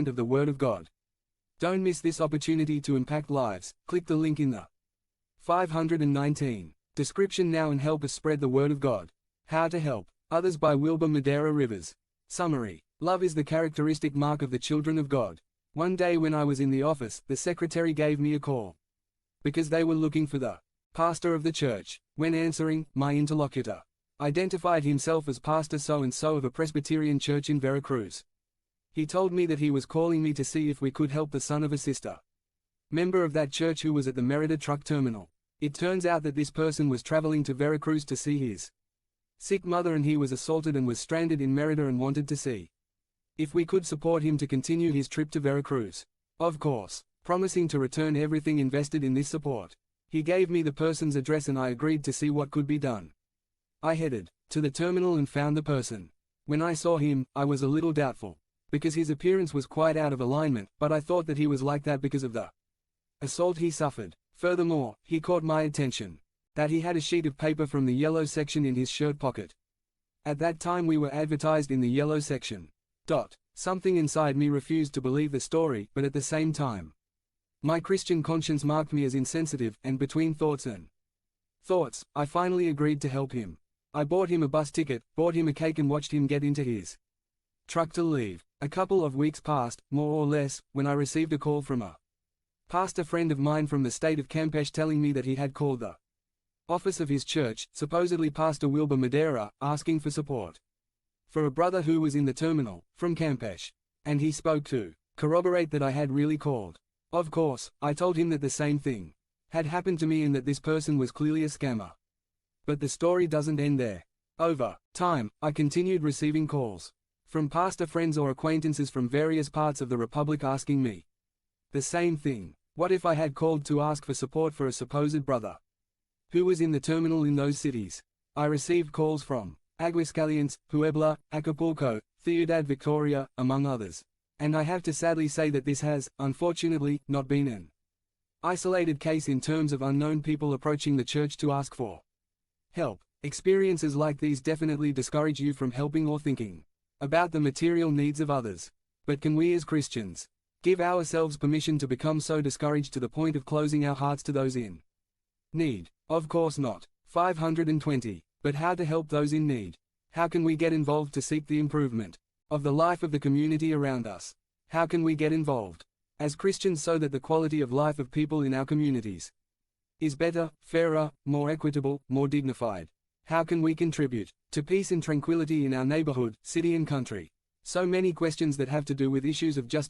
of the Word of God. Don't miss this opportunity to impact lives. Click the link in the 519 description now and help us spread the Word of God. How to help others by Wilbur Madera Rivers. Summary. Love is the characteristic mark of the children of God. One day when I was in the office, the secretary gave me a call because they were looking for the pastor of the church. When answering, my interlocutor identified himself as Pastor so-and-so of a Presbyterian church in Veracruz. He told me that he was calling me to see if we could help the son of a sister member of that church who was at the Merida truck terminal. It turns out that this person was traveling to Veracruz to see his sick mother, and he was assaulted and was stranded in Merida and wanted to see if we could support him to continue his trip to Veracruz. Of course, promising to return everything invested in this support. He gave me the person's address and I agreed to see what could be done. I headed to the terminal and found the person. When I saw him, I was a little doubtful, because his appearance was quite out of alignment, but I thought that he was like that because of the assault he suffered. Furthermore, he caught my attention that he had a sheet of paper from the yellow section in his shirt pocket. At that time we were advertised in the yellow section. Something inside me refused to believe the story, but at the same time, my Christian conscience marked me as insensitive, and between thoughts, I finally agreed to help him. I bought him a bus ticket, bought him a cake and watched him get into his truck to leave. A couple of weeks passed, more or less, when I received a call from a pastor friend of mine from the state of Campeche telling me that he had called the office of his church, supposedly Pastor Wilbur Madera, asking for support for a brother who was in the terminal, from Campeche. And he spoke to corroborate that I had really called. Of course, I told him that the same thing had happened to me and that this person was clearly a scammer. But the story doesn't end there. Over time, I continued receiving calls from pastor friends or acquaintances from various parts of the Republic asking me the same thing. What if I had called to ask for support for a supposed brother who was in the terminal in those cities? I received calls from Aguascalientes, Puebla, Acapulco, Ciudad Victoria, among others. And I have to sadly say that this has, unfortunately, not been an isolated case in terms of unknown people approaching the church to ask for help. Experiences like these definitely discourage you from helping or thinking about the material needs of others. But can we as Christians give ourselves permission to become so discouraged to the point of closing our hearts to those in need? Of course not. 520. But how to help those in need? How can we get involved to seek the improvement of the life of the community around us? How can we get involved as Christians so that the quality of life of people in our communities is better, fairer, more equitable, more dignified? How can we contribute to peace and tranquility in our neighborhood, city and country? So many questions that have to do with issues of justice